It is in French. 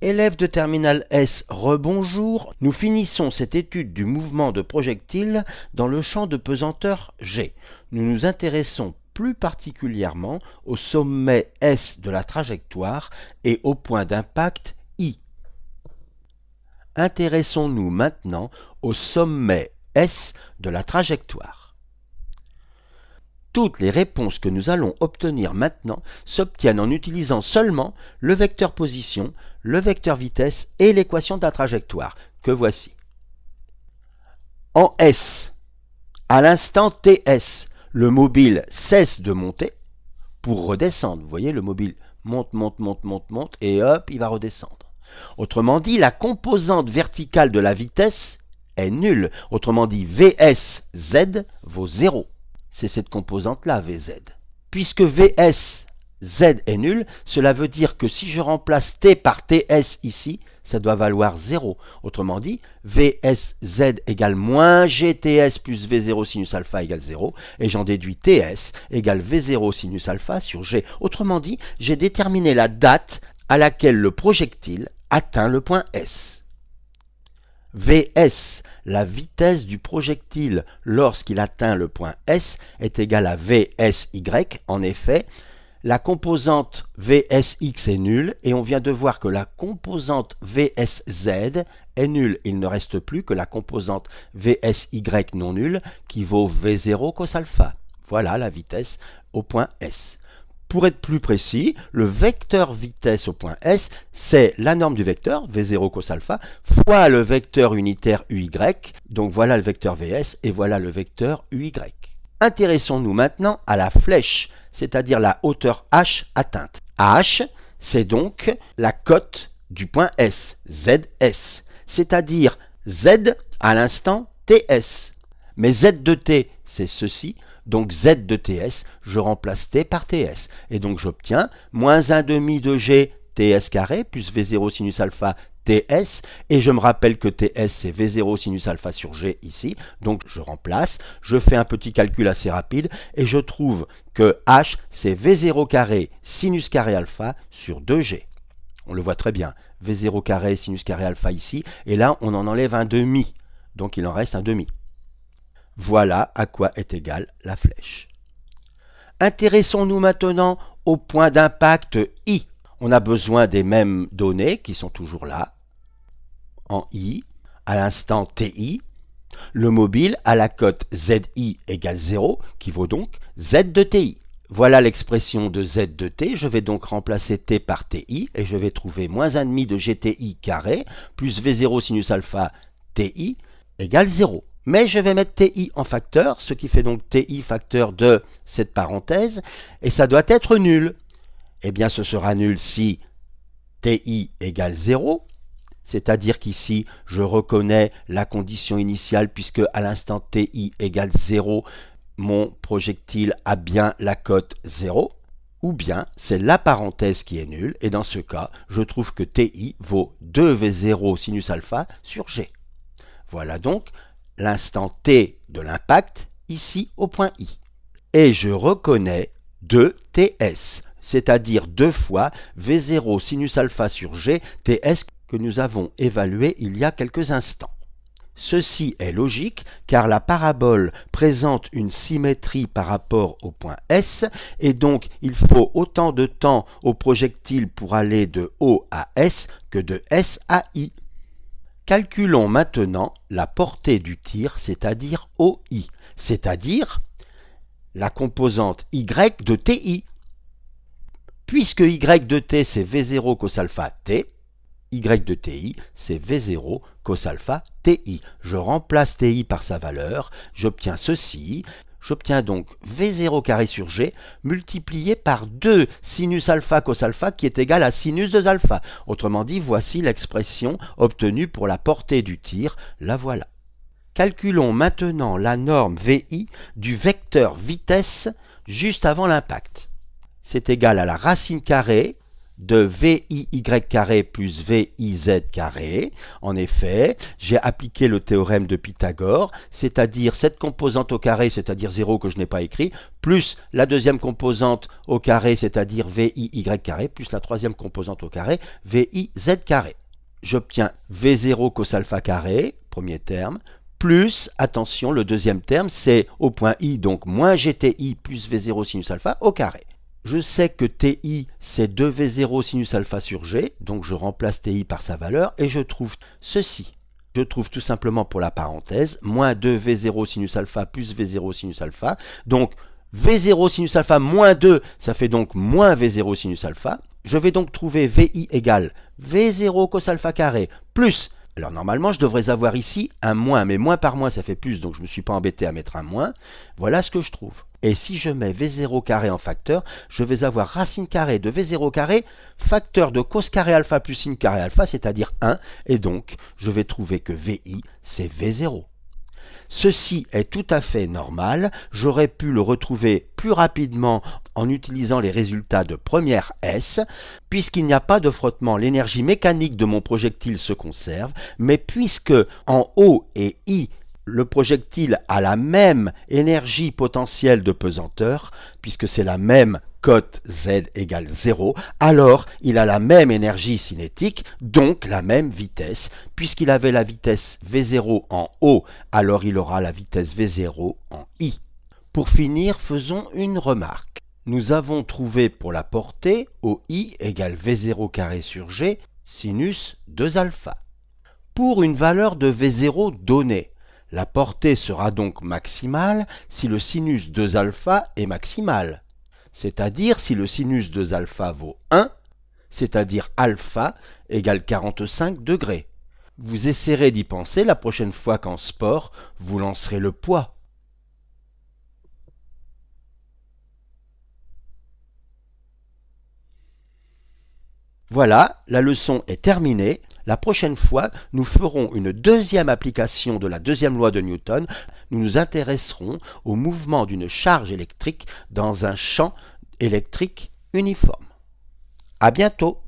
Élèves de terminale S, rebonjour. Nous finissons cette étude du mouvement de projectile dans le champ de pesanteur G. Nous nous intéressons plus particulièrement au sommet S de la trajectoire et au point d'impact I. Intéressons-nous maintenant au sommet S de la trajectoire. Toutes les réponses que nous allons obtenir maintenant s'obtiennent en utilisant seulement le vecteur position, le vecteur vitesse et l'équation de la trajectoire, que voici. En S, à l'instant TS, le mobile cesse de monter pour redescendre. Vous voyez, le mobile monte, et hop, il va redescendre. Autrement dit, la composante verticale de la vitesse est nulle. Autrement dit, VS-Z vaut 0. C'est cette composante-là, Vz. Puisque Vs, Z est nul, cela veut dire que si je remplace T par Ts ici, ça doit valoir 0. Autrement dit, Vsz égale moins GTS plus V0 sinus alpha égale 0, et j'en déduis Ts égale V0 sinus alpha sur G. Autrement dit, j'ai déterminé la date à laquelle le projectile atteint le point S. Vs, la vitesse du projectile lorsqu'il atteint le point S, est égale à Vsy. En effet, la composante Vsx est nulle et on vient de voir que la composante Vsz est nulle. Il ne reste plus que la composante Vsy non nulle qui vaut V0 cos alpha. Voilà la vitesse au point S. Pour être plus précis, le vecteur vitesse au point S, c'est la norme du vecteur, V0 cos alpha, fois le vecteur unitaire Uy. Donc voilà le vecteur Vs et voilà le vecteur Uy. Intéressons-nous maintenant à la flèche, c'est-à-dire la hauteur h atteinte. H, c'est donc la cote du point S, Zs, c'est-à-dire Z à l'instant Ts. Mais Z de T, c'est ceci. Donc Z de Ts, je remplace T par Ts. Et donc j'obtiens moins 1/2 de G Ts carré plus V0 sinus alpha Ts. Et je me rappelle que Ts c'est V0 sinus alpha sur G ici. Donc je remplace, je fais un petit calcul assez rapide et je trouve que H c'est V0 carré sinus carré alpha sur 2G. On le voit très bien. V0 carré sinus carré alpha ici. Et là on en enlève 1/2. Donc il en reste 1/2. Voilà à quoi est égale la flèche. Intéressons-nous maintenant au point d'impact I. On a besoin des mêmes données qui sont toujours là. En I, à l'instant TI, le mobile a la cote ZI égale 0, qui vaut donc Z de TI. Voilà l'expression de Z de T. Je vais donc remplacer T par TI et je vais trouver moins 1/2 de GTI carré plus V0 sinus alpha TI égale 0. Mais je vais mettre TI en facteur, ce qui fait donc TI facteur de cette parenthèse, et ça doit être nul. Eh bien, ce sera nul si TI égale 0, c'est-à-dire qu'ici, je reconnais la condition initiale, puisque à l'instant TI égale 0, mon projectile a bien la cote 0, ou bien c'est la parenthèse qui est nulle, et dans ce cas, je trouve que TI vaut 2V0 sinus alpha sur G. Voilà donc l'instant T de l'impact, ici au point I. Et je reconnais 2Ts, c'est-à-dire 2 fois V0 sinus alpha sur G, Ts que nous avons évalué il y a quelques instants. Ceci est logique car la parabole présente une symétrie par rapport au point S et donc il faut autant de temps au projectile pour aller de O à S que de S à I. Calculons maintenant la portée du tir, c'est-à-dire OI, c'est-à-dire la composante Y de TI. Puisque Y de T c'est V0 cos alpha T, Y de TI c'est V0 cos alpha TI. Je remplace TI par sa valeur, j'obtiens ceci. J'obtiens donc V0 carré sur G multiplié par 2 sinus alpha cos alpha qui est égal à sinus de alpha. Autrement dit, voici l'expression obtenue pour la portée du tir. La voilà. Calculons maintenant la norme VI du vecteur vitesse juste avant l'impact. C'est égal à la racine carrée de VIY carré plus VIZ carré. En effet, j'ai appliqué le théorème de Pythagore, c'est-à-dire cette composante au carré, c'est-à-dire 0 que je n'ai pas écrit, plus la deuxième composante au carré, c'est-à-dire VIY carré, plus la troisième composante au carré, VIZ carré. J'obtiens V0 cos alpha carré, premier terme, plus, attention, le deuxième terme, c'est au point I, donc moins GTI plus V0 sinus alpha au carré. Je sais que TI, c'est 2V0 sinus alpha sur G, donc je remplace TI par sa valeur et je trouve ceci. Je trouve tout simplement pour la parenthèse, moins 2V0 sinus alpha plus V0 sinus alpha, donc V0 sinus alpha moins 2, ça fait donc moins V0 sinus alpha. Je vais donc trouver VI égale V0 cos alpha carré plus, alors normalement je devrais avoir ici un moins, mais moins par moins ça fait plus, donc je ne me suis pas embêté à mettre un moins. Voilà ce que je trouve. Et si je mets V0 carré en facteur, je vais avoir racine carrée de V0 carré, facteur de cos carré alpha plus sin carré alpha, c'est-à-dire 1, et donc je vais trouver que VI c'est V0. Ceci est tout à fait normal, j'aurais pu le retrouver plus rapidement en utilisant les résultats de première S, puisqu'il n'y a pas de frottement, l'énergie mécanique de mon projectile se conserve, mais puisque en O et I, le projectile a la même énergie potentielle de pesanteur, puisque c'est la même cote Z égale 0, alors il a la même énergie cinétique, donc la même vitesse. Puisqu'il avait la vitesse V0 en O, alors il aura la vitesse V0 en I. Pour finir, faisons une remarque. Nous avons trouvé pour la portée OI égale V0 carré sur G, sinus 2 alpha. Pour une valeur de V0 donnée, la portée sera donc maximale si le sinus 2 alpha est maximal. C'est-à-dire si le sinus 2 alpha vaut 1, c'est-à-dire alpha égale 45 degrés. Vous essaierez d'y penser la prochaine fois qu'en sport, vous lancerez le poids. Voilà, la leçon est terminée. La prochaine fois, nous ferons une deuxième application de la deuxième loi de Newton. Nous nous intéresserons au mouvement d'une charge électrique dans un champ électrique uniforme. À bientôt!